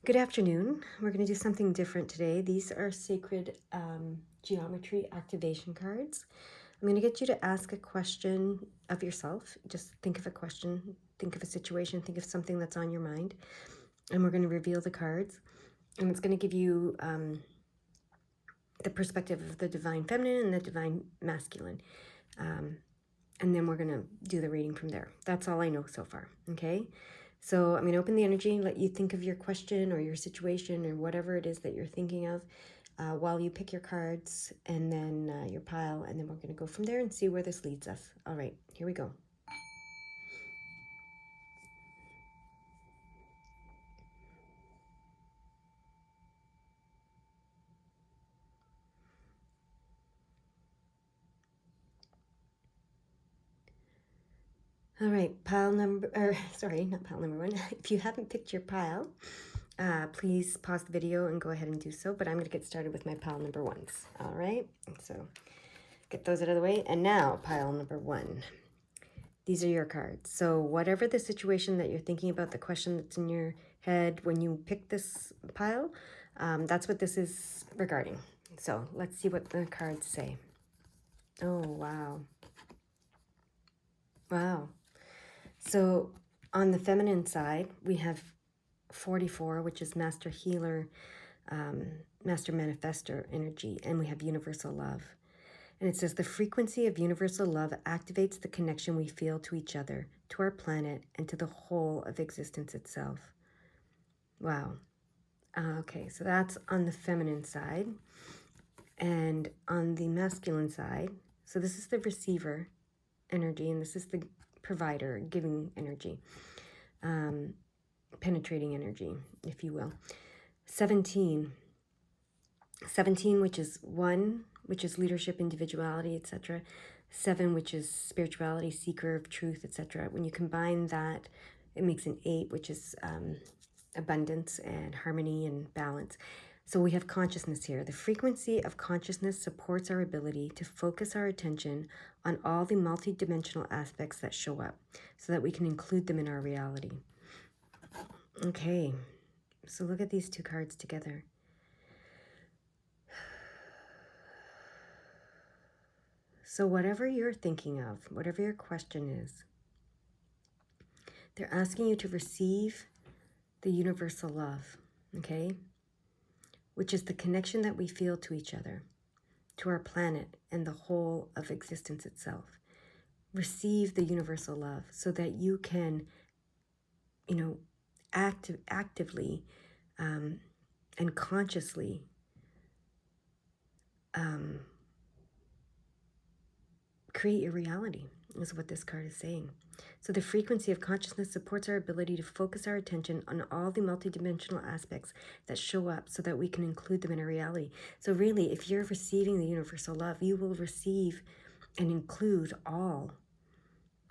Good afternoon. We're going to do something different today. These are Sacred Geometry Activation cards. I'm going to get you to ask a question of yourself. Just think of a question, think of a situation, think of something that's on your mind. And we're going to reveal the cards. And it's going to give you the perspective of the divine feminine and the divine masculine. And then we're going to do the reading from there. That's all I know so far. Okay. So I'm going to open the energy, let you think of your question or your situation or whatever it is that you're thinking of while you pick your cards and then your pile. And then we're going to go from there and see where this leads us. All right, here we go. All right, pile number, or sorry, not pile number one. If you haven't picked your pile, please pause the video and go ahead and do so. But I'm going to get started with my pile number ones. All right, so get those out of the way. And now pile number one. These are your cards. So whatever the situation that you're thinking about, the question that's in your head when you pick this pile, that's what this is regarding. So let's see what the cards say. Oh, wow. Wow. So on the feminine side, we have 44, which is Master Healer, Master Manifestor energy, and we have Universal Love. And it says, the frequency of universal love activates the connection we feel to each other, to our planet, and to the whole of existence itself. Wow. Okay, so that's on the feminine side. And on the masculine side, so this is the receiver energy, and this is the provider, giving energy, penetrating energy, if you will. 17, which is 1, which is leadership, individuality, etc. 7, which is spirituality, seeker of truth, etc. When you combine that, it makes an 8, which is abundance and harmony and balance. So we have consciousness here. The frequency of consciousness supports our ability to focus our attention on all the multidimensional aspects that show up so that we can include them in our reality. Okay, so look at these two cards together. So whatever you're thinking of, whatever your question is, they're asking you to receive the universal love, okay? Which is the connection that we feel to each other, to our planet, and the whole of existence itself. Receive the universal love so that you can, actively and consciously create your reality, is what this card is saying. So the frequency of consciousness supports our ability to focus our attention on all the multidimensional aspects that show up so that we can include them in our reality. So really, if you're receiving the universal love, you will receive and include all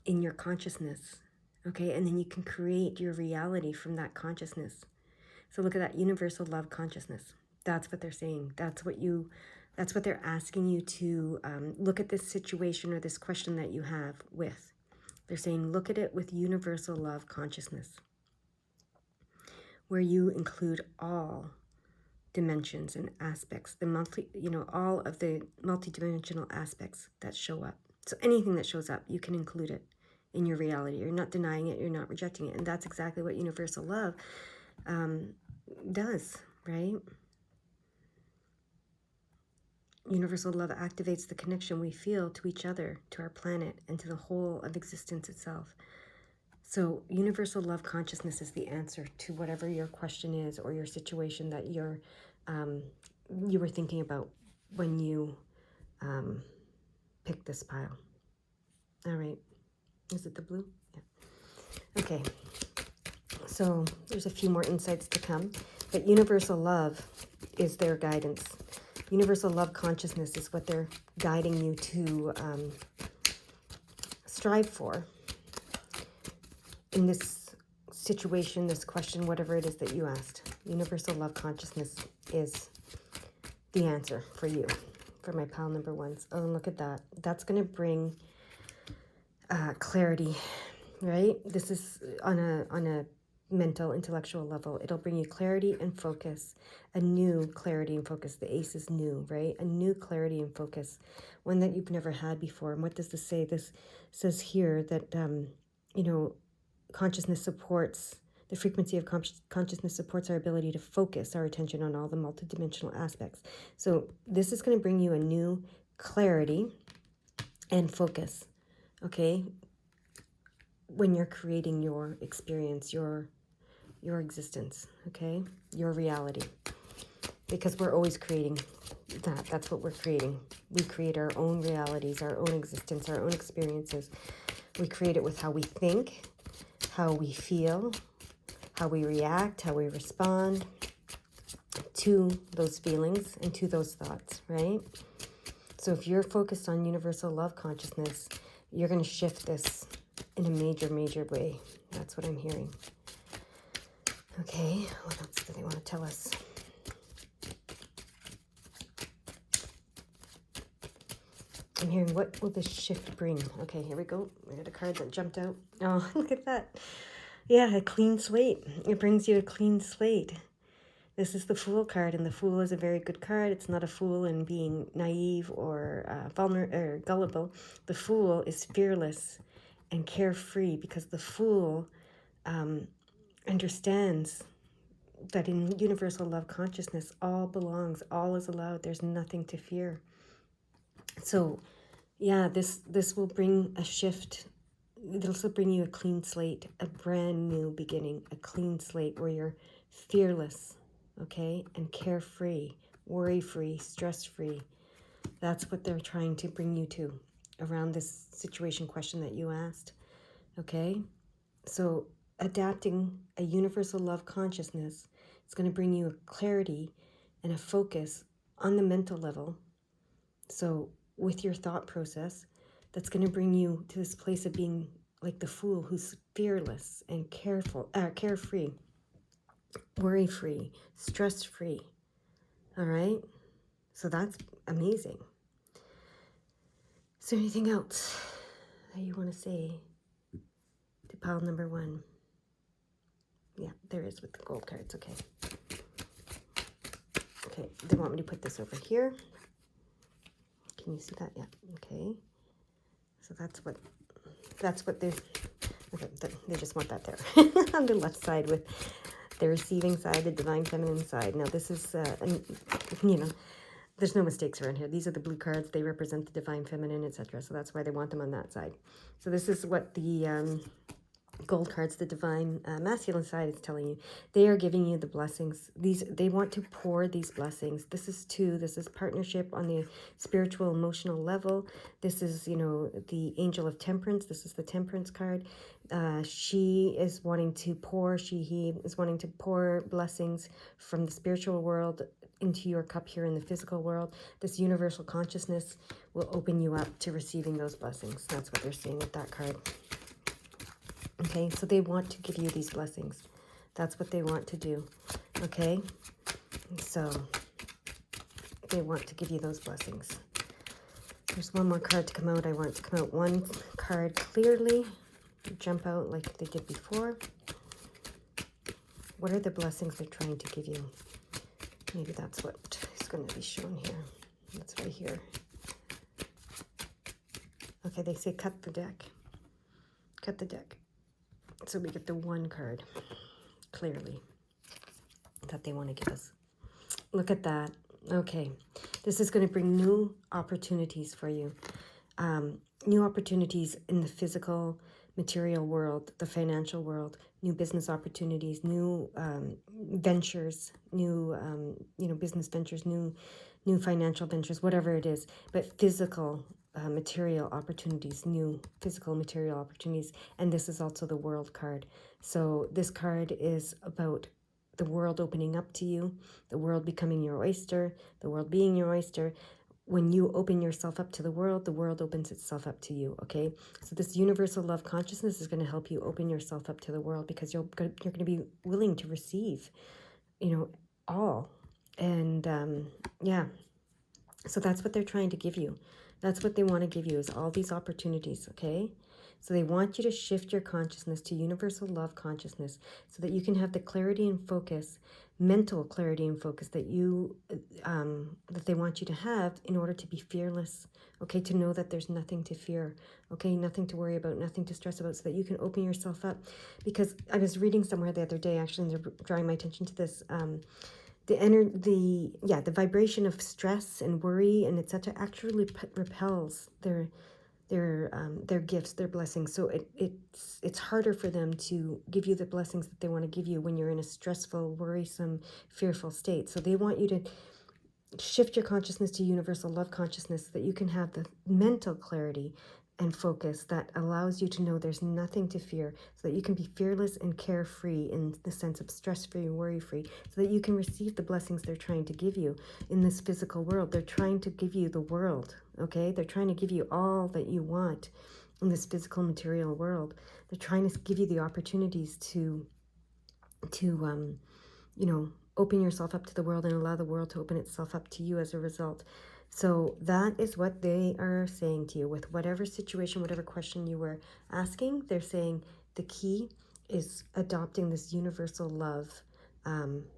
in your consciousness, okay? And then you can create your reality from that consciousness. So look at that, universal love consciousness. That's what they're saying. That's what they're asking you to look at this situation or this question that you have with. They're saying, look at it with universal love consciousness, where you include all dimensions and aspects, all of the multidimensional aspects that show up. So anything that shows up, you can include it in your reality. You're not denying it, you're not rejecting it. And that's exactly what universal love does, right? Universal love activates the connection we feel to each other, to our planet, and to the whole of existence itself. So universal love consciousness is the answer to whatever your question is or your situation that you were thinking about when you picked this pile. All right. Is it the blue? Yeah. Okay. So there's a few more insights to come. But universal love is their guidance. Universal love consciousness is what they're guiding you to strive for in this situation, this question, whatever it is that you asked. Universal love consciousness is the answer for you, for my pile number ones. Oh, and look at that. That's going to bring clarity, right? This is on a mental, intellectual level. It'll bring you clarity and focus, a new clarity and focus. The ace is new, right? A new clarity and focus, one that you've never had before. And what does this say? This says here that, consciousness supports, the frequency of consciousness supports our ability to focus our attention on all the multidimensional aspects. So this is going to bring you a new clarity and focus, okay? When you're creating your experience, your existence, okay? Your reality. Because we're always creating that. That's what we're creating. We create our own realities, our own existence, our own experiences. We create it with how we think, how we feel, how we react, how we respond to those feelings and to those thoughts, right? So if you're focused on universal love consciousness, you're going to shift this in a major, major way. That's what I'm hearing. Okay, what else do they want to tell us? I'm hearing, what will this shift bring? Okay, here we go. We got a card that jumped out. Oh, look at that. Yeah, a clean slate. It brings you a clean slate. This is the Fool card, and the Fool is a very good card. It's not a fool in being naive or vulnerable or gullible. The Fool is fearless and carefree, because the Fool understands that in universal love consciousness, all belongs, all is allowed. There's nothing to fear. So, yeah, this will bring a shift. It'll also bring you a clean slate, a brand new beginning, a clean slate where you're fearless, okay, and carefree, worry-free, stress-free. That's what they're trying to bring you to around this situation question that you asked, okay? So adapting a universal love consciousness is going to bring you a clarity and a focus on the mental level. So with your thought process, that's going to bring you to this place of being like the Fool, who's fearless and carefree, worry-free, stress-free. All right? So that's amazing. Is there anything else that you want to say to pile number 1? Yeah, there is with the gold cards. Okay. Okay, they want me to put this over here. Can you see that? Yeah. Okay. So that's what they just want that there on the left side with the receiving side, the divine feminine side. Now this is, there's no mistakes around here. These are the blue cards. They represent the divine feminine, etc. So that's why they want them on that side. So this is what the gold cards, the divine masculine side, is telling you. They are giving you the blessings. They want to pour these blessings. This is partnership on the spiritual emotional level. This is, the angel of temperance. This is the temperance card. He is wanting to pour blessings from the spiritual world into your cup here in the physical world. This universal consciousness will open you up to receiving those blessings. That's what they're saying with that card. Okay, so they want to give you these blessings. That's what they want to do. Okay, so they want to give you those blessings. There's one more card to come out. I want it to come out one card clearly, jump out like they did before. What are the blessings they're trying to give you? Maybe that's what is going to be shown here. That's right here. Okay, they say cut the deck. Cut the deck. So we get the one card, clearly, that they want to give us. Look at that. Okay. This is going to bring new opportunities for you. New opportunities in the physical, material world, the financial world, new business opportunities, new ventures, new, business ventures, new financial ventures, whatever it is. But physical material opportunities, new physical material opportunities. And this is also the world card. So this card is about the world opening up to you, the world becoming your oyster, the world being your oyster. When you open yourself up to the world opens itself up to you, okay? So this universal love consciousness is going to help you open yourself up to the world, because you're going to be willing to receive, all. And yeah, so that's what they're trying to give you. That's what they want to give you, is all these opportunities, okay? So they want you to shift your consciousness to universal love consciousness so that you can have the clarity and focus, mental clarity and focus that that they want you to have in order to be fearless, okay, to know that there's nothing to fear, okay, nothing to worry about, nothing to stress about, so that you can open yourself up. Because I was reading somewhere the other day, actually, and they're drawing my attention to this, the vibration of stress and worry and etc. actually repels their gifts, their blessings. So it's harder for them to give you the blessings that they want to give you when you're in a stressful, worrisome, fearful state. So they want you to shift your consciousness to universal love consciousness so that you can have the mental clarity and focus that allows you to know there's nothing to fear, so that you can be fearless and carefree in the sense of stress-free and worry-free, so that you can receive the blessings they're trying to give you in this physical world. They're trying to give you the world, okay? They're trying to give you all that you want in this physical material world. They're trying to give you the opportunities to open yourself up to the world and allow the world to open itself up to you as a result. So that is what they are saying to you with whatever situation, whatever question you were asking. They're saying the key is adopting this universal love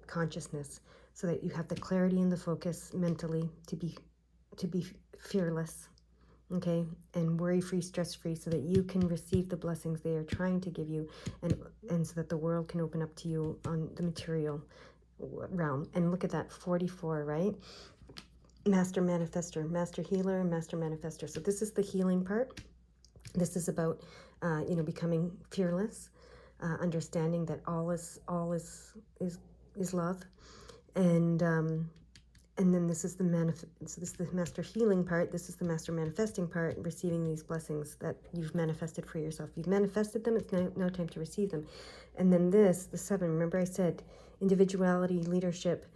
consciousness, so that you have the clarity and the focus mentally to be fearless, okay, and worry-free, stress-free, so that you can receive the blessings they are trying to give you, and so that the world can open up to you on the material realm. And look at that, 44, right? Master manifester, master healer, and master manifester. So this is the healing part. This is about becoming fearless, understanding that all is love, and then this is the so this is the master healing part. This is the master manifesting part, receiving these blessings that you've manifested for yourself. You've manifested them, it's now time to receive them. And then this, the 7, remember I said individuality, leadership,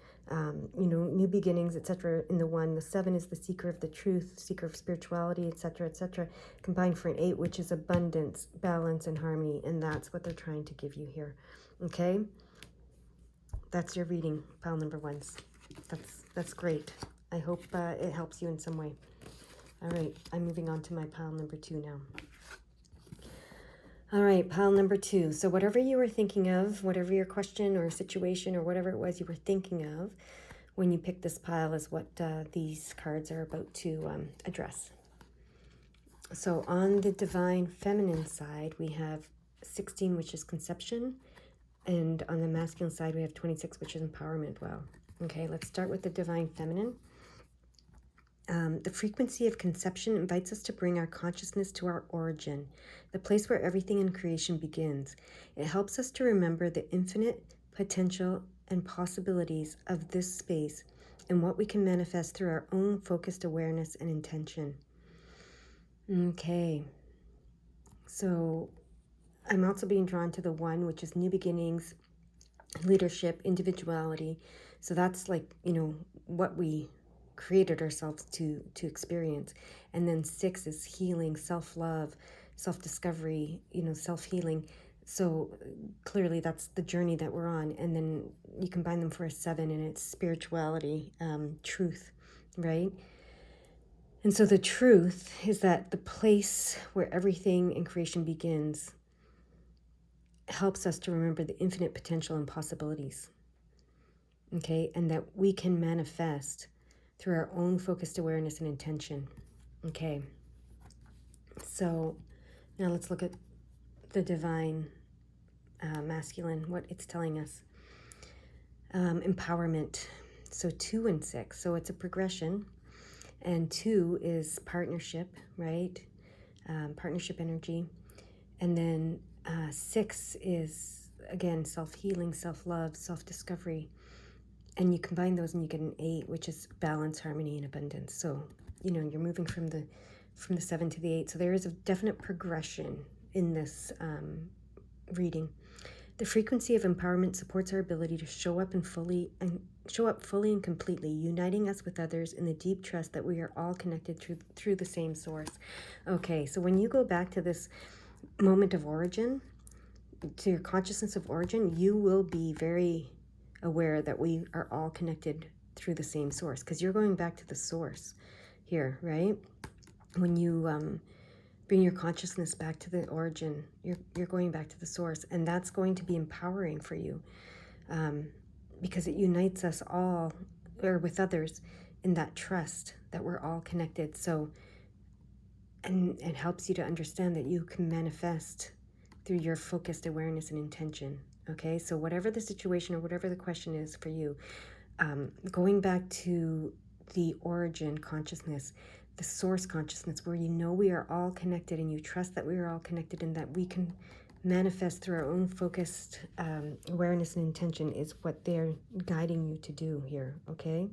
new beginnings, etc. in the 1. The 7 is the seeker of the truth, seeker of spirituality, etc., combined for an 8, which is abundance, balance, and harmony. And that's what they're trying to give you here, okay? That's your reading, pile number 1s. That's great. I hope it helps you in some way. All right, I'm moving on to my pile number 2 now. All right, pile number 2. So whatever you were thinking of, whatever your question or situation or whatever it was you were thinking of when you picked this pile is what these cards are about to address. So on the divine feminine side, we have 16, which is conception. And on the masculine side, we have 26, which is empowerment. Wow. Okay, let's start with the divine feminine. The frequency of conception invites us to bring our consciousness to our origin, the place where everything in creation begins. It helps us to remember the infinite potential and possibilities of this space and what we can manifest through our own focused awareness and intention. Okay, so I'm also being drawn to the 1, which is new beginnings, leadership, individuality. So that's like, what we created ourselves to experience. And then 6 is healing, self-love, self-discovery, self-healing. So clearly that's the journey that we're on. And then you combine them for a 7, and it's spirituality, truth, right? And so the truth is that the place where everything in creation begins helps us to remember the infinite potential and possibilities, okay? And that we can manifest through our own focused awareness and intention, okay? So now let's look at the divine masculine, what it's telling us. Empowerment, so 2 and 6, so it's a progression, and 2 is partnership, right? Partnership energy, and then 6 is, again, self-healing, self-love, self-discovery. And you combine those and you get an 8, which is balance, harmony, and abundance. So, you're moving from the 7 to the 8. So there is a definite progression in this reading. The frequency of empowerment supports our ability to show up fully and completely, uniting us with others in the deep trust that we are all connected through the same source. Okay, so when you go back to this moment of origin, to your consciousness of origin, you will be very aware that we are all connected through the same source, because you're going back to the source here, right? When you bring your consciousness back to the origin. You're going back to the source, and that's going to be empowering for you, because it unites us all, or with others, in that trust that we're all connected. So, and it helps you to understand that you can manifest through your focused awareness and intention. Okay, so whatever the situation or whatever the question is for you, going back to the origin consciousness, the source consciousness, where you know we are all connected and you trust that we are all connected and that we can manifest through our own focused awareness and intention, is what they're guiding you to do here. Okay,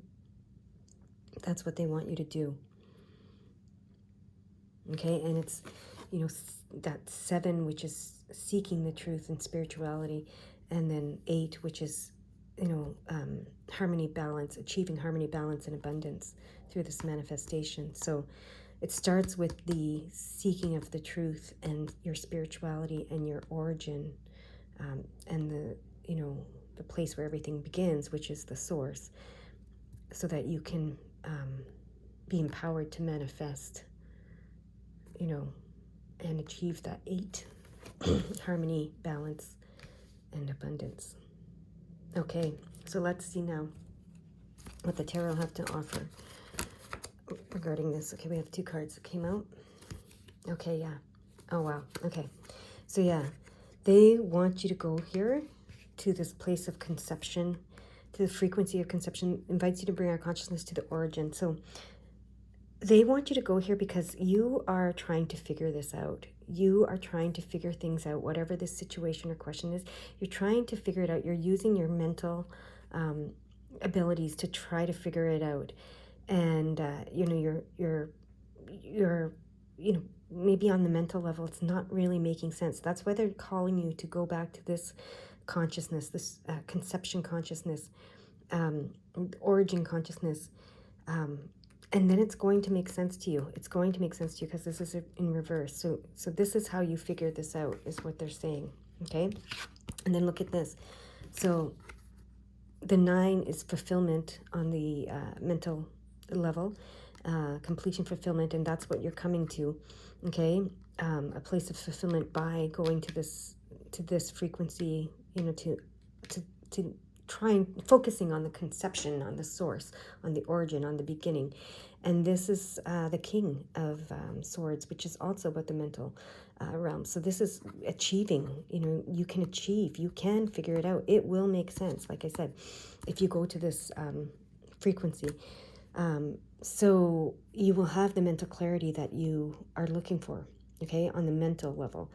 that's what they want you to do. Okay, and it's, you know, that 7, which is seeking the truth and spirituality, and then 8, which is, you know, harmony, balance, achieving harmony, balance, and abundance through this manifestation. So it starts with the seeking of the truth and your spirituality and your origin, and the, you know, the place where everything begins, which is the source, so that you can be empowered to manifest, you know, and achieve that 8, harmony, balance, and abundance. Okay, so let's see now what the tarot have to offer regarding this. Okay, we have 2 cards that came out. Okay, yeah. Oh, wow. Okay. So, yeah, they want you to go here to this place of conception, to the frequency of conception, invites you to bring our consciousness to the origin. So they want you to go here because you are trying to figure this out. You are trying to figure things out, whatever this situation or question is. You're trying to figure it out. You're using your mental abilities to try to figure it out. And, you know, you're, you know, maybe on the mental level, it's not really making sense. That's why they're calling you to go back to this consciousness, this conception consciousness, origin consciousness, and then it's going to make sense to you. It's going to make sense to you because this is in reverse. So this is how you figure this out, is what they're saying. Okay? And then look at this. So the 9 is fulfillment on the mental level, completion, fulfillment, and that's what you're coming to. Okay? A place of fulfillment by going to this frequency, you know, to trying, focusing on the conception, on the source, on the origin, on the beginning. And this is the King of Swords, which is also about the mental realm. So this is achieving, you know, you can achieve, you can figure it out. It will make sense, like I said, if you go to this frequency. So you will have the mental clarity that you are looking for, okay, on the mental level.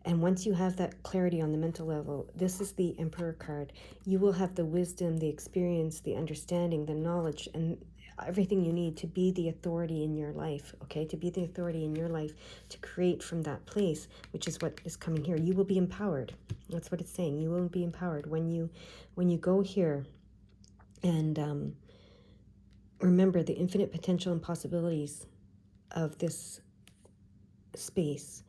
And once you have that clarity on the mental level, this is the Emperor card. You will have the wisdom, the experience, the understanding, the knowledge, and everything you need to be the authority in your life, okay? To be the authority in your life, to create from that place, which is what is coming here. You will be empowered. That's what it's saying. You will be empowered when you go here and remember the infinite potential and possibilities of this space,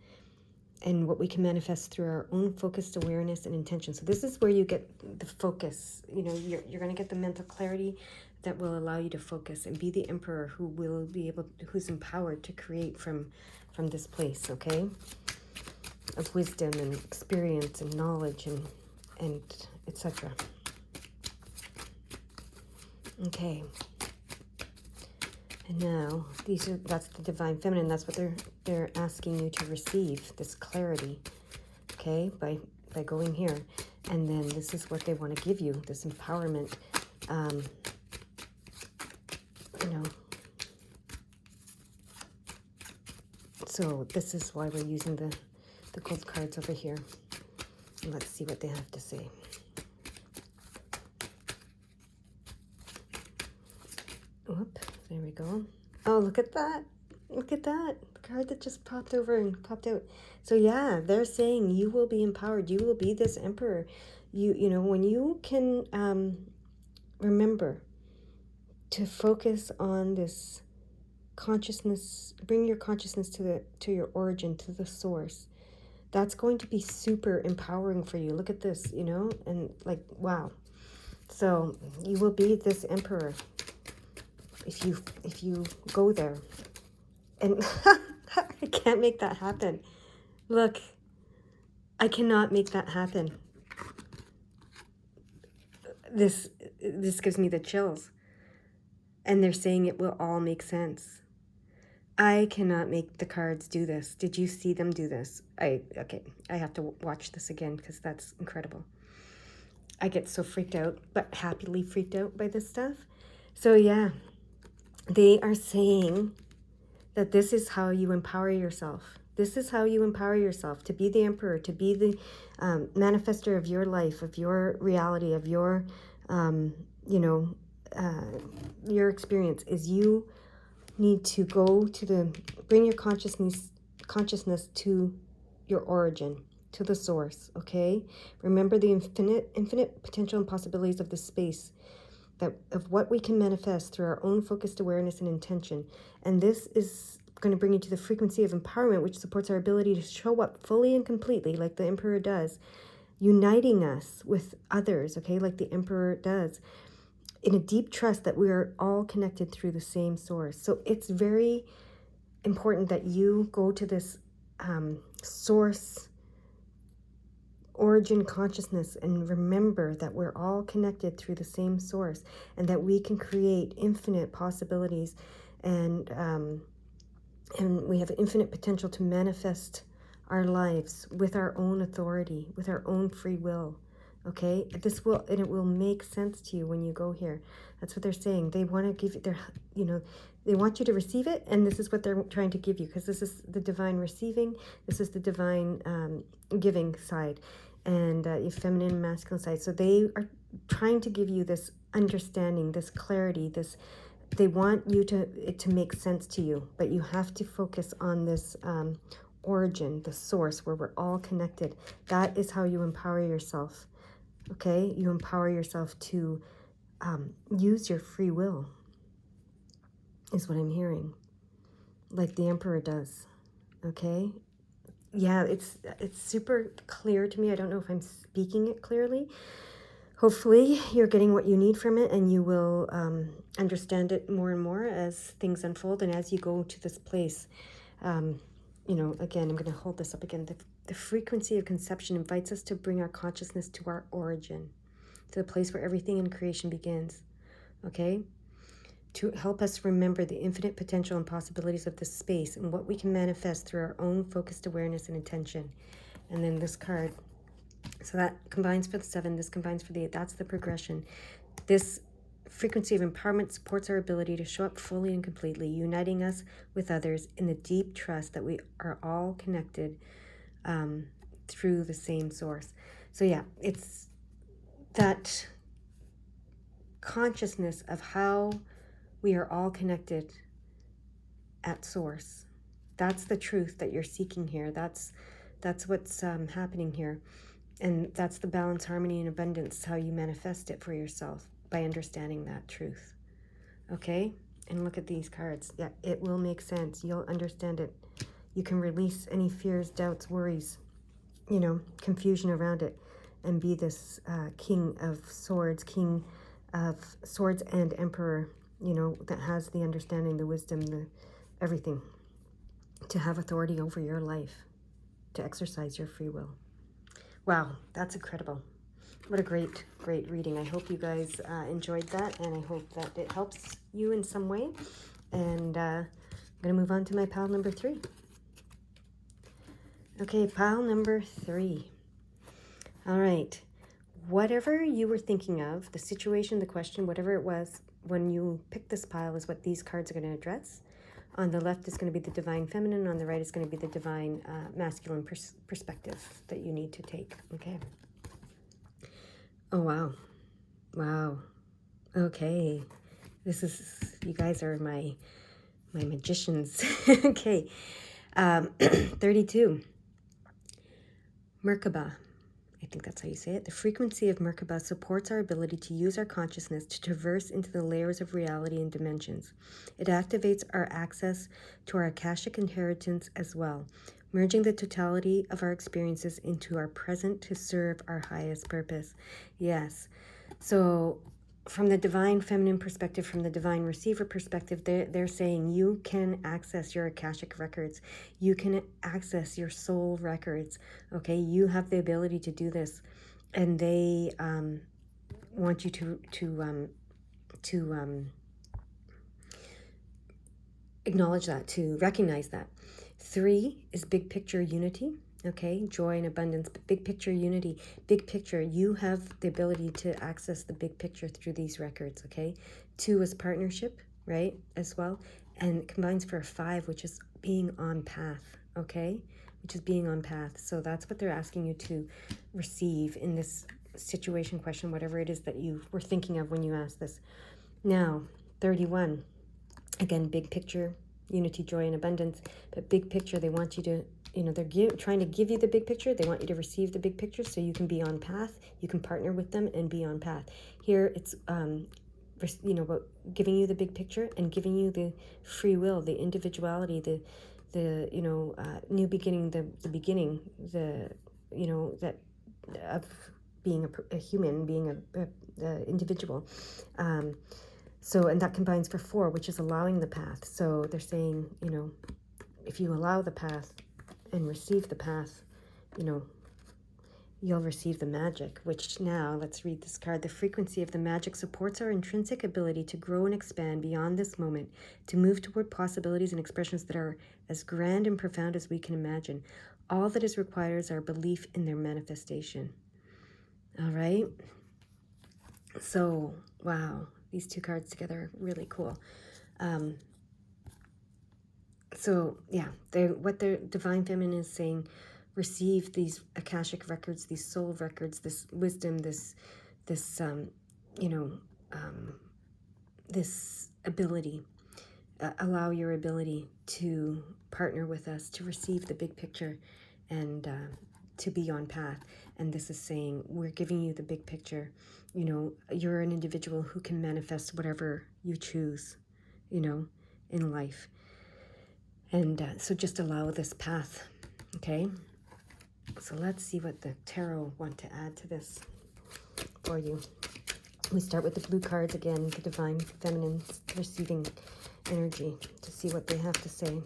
and what we can manifest through our own focused awareness and intention. So this is where you get the focus. You know, you're going to get the mental clarity that will allow you to focus and be the emperor who will be able, who's empowered to create from this place, okay, of wisdom and experience and knowledge and etc. Okay. And now that's the divine feminine. That's what they're asking you to receive, this clarity, okay, by going here. And then this is what they want to give you, this empowerment. You know, so this is why we're using the gold cards over here. And let's see what they have to say. Whoop, there we go. Oh, look at that. Look at that. The card that just popped over and popped out. So yeah, they're saying you will be empowered. You will be this emperor. You know, when you can remember to focus on this consciousness, bring your consciousness to your origin, to the source. That's going to be super empowering for you. Look at this, you know, and like, wow. So you will be this emperor if you go there. And I can't make that happen. Look, I cannot make that happen. This gives me the chills. And they're saying it will all make sense. I cannot make the cards do this. Did you see them do this? Okay, I have to watch this again because that's incredible. I get so freaked out, but happily freaked out by this stuff. So yeah, they are saying that this is how you empower yourself. This is how you empower yourself to be the emperor, to be the manifester of your life, of your reality, of your, your experience. Is you need to go to bring your consciousness to your origin, to the source. Okay, remember the infinite potential and possibilities of the space, that of what we can manifest through our own focused awareness and intention. And this is going to bring you to the frequency of empowerment, which supports our ability to show up fully and completely, like the emperor does, uniting us with others, okay, like the emperor does, in a deep trust that we are all connected through the same source. So it's very important that you go to this source origin consciousness and remember that we're all connected through the same source, and that we can create infinite possibilities, and we have infinite potential to manifest our lives with our own authority, with our own free will. Okay, it will make sense to you when you go here. That's what they're saying. They want to give you they want you to receive it, and this is what they're trying to give you, because this is the divine receiving, this is the divine giving side, and your feminine and masculine side. So they are trying to give you this understanding, this clarity, this. They want it to make sense to you, but you have to focus on this origin, the source, where we're all connected. That is how you empower yourself. Okay, you empower yourself to use your free will, is what I'm hearing, like the emperor does. Okay, yeah, it's super clear to me. I don't know if I'm speaking it clearly. Hopefully you're getting what you need from it, and you will understand it more and more as things unfold, and as you go to this place. Again, I'm going to hold this up again. The frequency of conception invites us to bring our consciousness to our origin, to the place where everything in creation begins. Okay? To help us remember the infinite potential and possibilities of this space and what we can manifest through our own focused awareness and intention. And then this card. So that combines for the 7, this combines for the 8. That's the progression. This frequency of empowerment supports our ability to show up fully and completely, uniting us with others in the deep trust that we are all connected through the same source. So yeah, it's that consciousness of how we are all connected at source. That's the truth that you're seeking here. That's what's happening here. And that's the balance, harmony, and abundance, how you manifest it for yourself, by understanding that truth. Okay? And look at these cards. Yeah, it will make sense. You'll understand it. You can release any fears, doubts, worries, confusion around it, and be this king of swords and emperor, that has the understanding, the wisdom, the everything, to have authority over your life, to exercise your free will. Wow, that's incredible. What a great, great reading. I hope you guys enjoyed that, and I hope that it helps you in some way. And I'm going to move on to my pile number 3. Okay, pile number 3. All right. Whatever you were thinking of, the situation, the question, whatever it was, when you picked this pile is what these cards are going to address. On the left is going to be the divine feminine. On the right is going to be the divine masculine perspective that you need to take. Okay. Oh, wow. Wow. Okay. You guys are my magicians. Okay. 32. Merkaba. I think that's how you say it. The frequency of Merkaba supports our ability to use our consciousness to traverse into the layers of reality and dimensions. It activates our access to our Akashic inheritance as well, merging the totality of our experiences into our present to serve our highest purpose. Yes. So from the divine feminine perspective, from the divine receiver perspective, they're saying you can access your Akashic records. You can access your soul records. Okay, you have the ability to do this. And they want you to acknowledge that, to recognize that. 3 is big picture unity. Okay, joy and abundance, but big picture unity, big picture. You have the ability to access the big picture through these records. Okay, 2 is partnership, right, as well, and it combines for a 5, which is being on path. Okay, which is being on path. So that's what they're asking you to receive in this situation, question, whatever it is that you were thinking of when you asked this. Now, 31. Again, big picture, unity, joy, and abundance. But big picture, they want you to, they're trying to give you the big picture. They want you to receive the big picture so you can be on path. You can partner with them and be on path. Here, it's, about giving you the big picture and giving you the free will, the individuality, the new beginning, the beginning, that of being a human, being a individual. So, and that combines for 4, which is allowing the path. So they're saying, if you allow the path and receive the path, you'll receive the magic, which now, let's read this card. The frequency of the magic supports our intrinsic ability to grow and expand beyond this moment, to move toward possibilities and expressions that are as grand and profound as we can imagine. All that is required is our belief in their manifestation. All right? So, wow. These 2 cards together are really cool. So yeah, what the divine feminine is saying, receive these Akashic records, these soul records, this wisdom, this ability. Allow your ability to partner with us, to receive the big picture, and to be on path. And this is saying, we're giving you the big picture. You're an individual who can manifest whatever you choose, in life. And so just allow this path, okay? So let's see what the tarot want to add to this for you. We start with the blue cards again, the divine feminine receiving energy, to see what they have to say.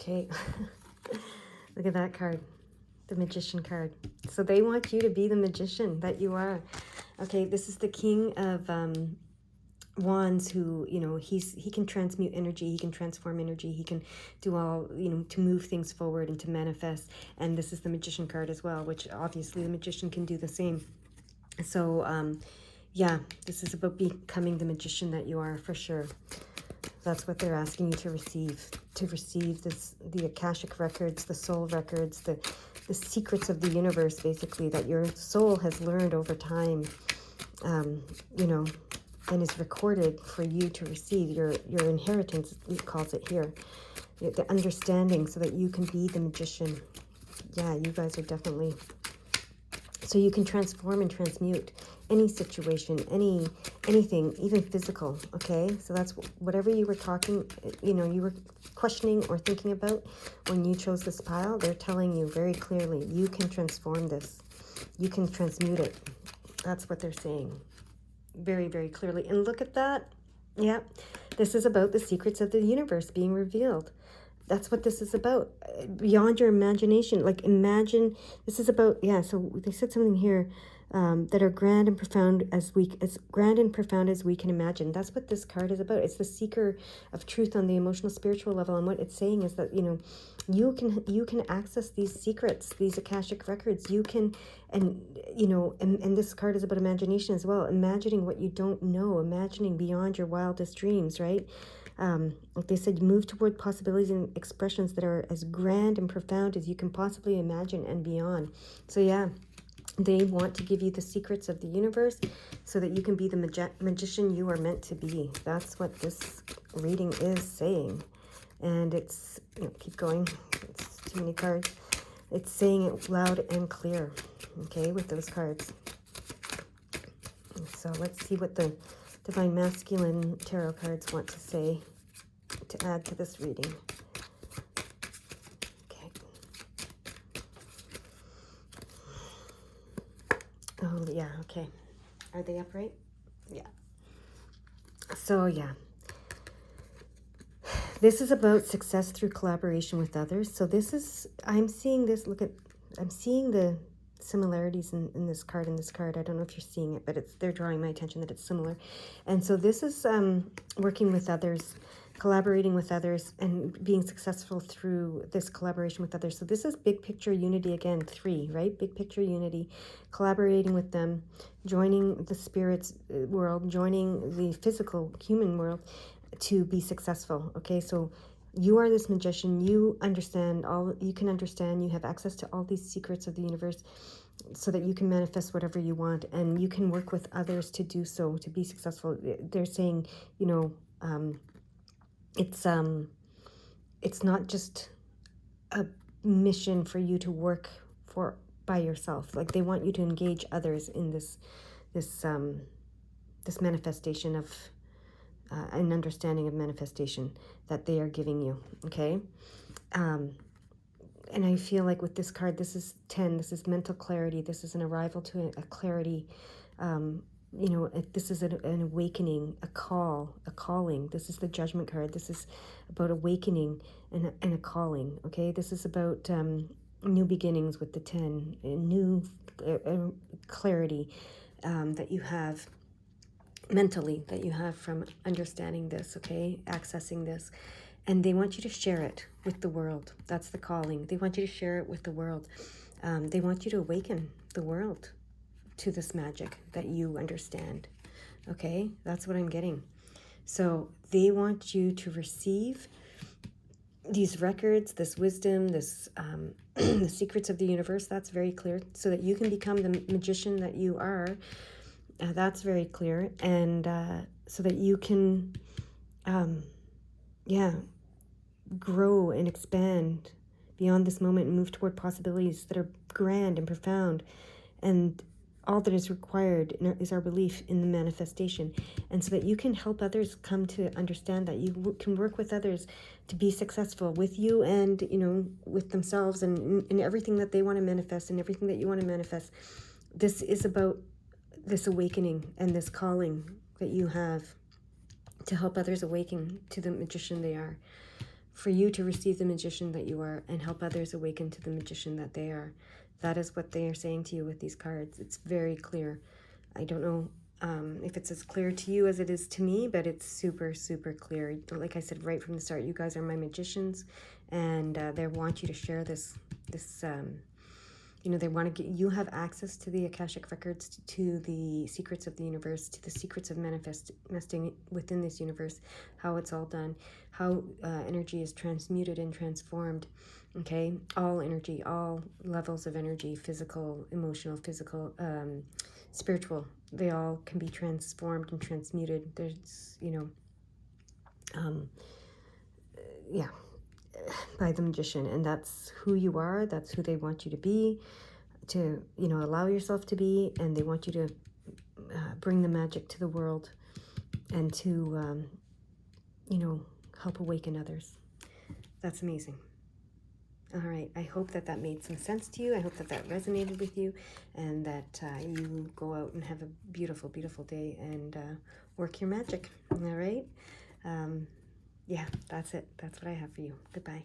Okay, look at that card, the magician card. So they want you to be the magician that you are. Okay, this is the King of Wands, who, he can transmute energy, he can transform energy, he can do all, to move things forward and to manifest. And this is the magician card as well, which obviously the magician can do the same. So, yeah, this is about becoming the magician that you are, for sure. That's what they're asking you to receive the Akashic records, the soul records, the secrets of the universe, basically, that your soul has learned over time, and is recorded for you to receive. Your inheritance, it calls it here, the understanding, so that you can be the magician. Yeah, you guys are definitely, so you can transform and transmute any situation, anything, even physical. Okay, so that's whatever you were talking, you were questioning or thinking about when you chose this pile. They're telling you very clearly, you can transform this, you can transmute it. That's what they're saying very, very clearly. And look at that. Yeah, this is about the secrets of the universe being revealed. That's what this is about. Beyond your imagination. Like, imagine, this is about, yeah, so they said something here, that are grand and profound as we can imagine. That's what this card is about. It's the seeker of truth on the emotional, spiritual level. And what it's saying is that, you can access these secrets, these Akashic records. You can, and this card is about imagination as well. Imagining what you don't know, imagining beyond your wildest dreams, right? Like they said, move toward possibilities and expressions that are as grand and profound as you can possibly imagine and beyond. So yeah, they want to give you the secrets of the universe so that you can be the magician you are meant to be. That's what this reading is saying. And it's, keep going, it's too many cards. It's saying it loud and clear, okay, with those cards. So let's see what the Divine Masculine Tarot cards want to say to add to this reading. Okay. Oh, yeah, okay. Are they upright? Yeah. So, yeah. This is about success through collaboration with others. So this is, I'm seeing this, I'm seeing the similarities in this card and this card. I don't know if you're seeing it, but they're drawing my attention that it's similar. And so this is working with others, collaborating with others, and being successful through this collaboration with others. So this is big picture unity again, 3, right? Big picture unity, collaborating with them, joining the spirit's world, joining the physical human world to be successful. Okay, so you are this magician, you can understand, you have access to all these secrets of the universe so that you can manifest whatever you want, and you can work with others to do so, to be successful. They're saying, you know, it's not just a mission for you to work for by yourself. Like, they want you to engage others in this manifestation of an understanding of manifestation that they are giving you. Okay, and I feel like with this card, this is 10. This is mental clarity. This is an arrival to a clarity. This is an awakening, a calling. This is the judgment card. This is about awakening and a calling. Okay, this is about new beginnings with the 10, a new clarity that you have mentally, that you have from understanding this, okay, accessing this. And they want you to share it with the world. That's the calling. They want you to share it with the world. They want you to awaken the world to this magic that you understand. Okay, that's what I'm getting. So they want you to receive these records, this wisdom, this the secrets of the universe. That's very clear. So that you can become the magician that you are. That's very clear. And so that you can, grow and expand beyond this moment and move toward possibilities that are grand and profound. And all that is required is our belief in the manifestation. And so that you can help others come to understand that you can work with others to be successful with you and, with themselves and in everything that they want to manifest and everything that you want to manifest. This is about this awakening and this calling that you have to help others awaken to the magician they are, for you to receive the magician that you are and help others awaken to the magician that they are. That is what they are saying to you with these cards. It's very clear. I don't know if it's as clear to you as it is to me, but it's super, super clear. Like I said right from the start, you guys are my magicians, and they want you to share this they want to get you have access to the Akashic records, to the secrets of the universe, to the secrets of manifesting within this universe, how it's all done, how energy is transmuted and transformed. Okay, all energy, all levels of energy, physical, emotional, spiritual, they all can be transformed and transmuted. There's, by the magician, and that's who you are. That's who they want you to be, to allow yourself to be, and they want you to bring the magic to the world and to help awaken others. That's amazing. All right, I hope that made some sense to you. I hope that resonated with you, and that you go out and have a beautiful, beautiful day and work your magic. All right, yeah, that's it. That's what I have for you. Goodbye.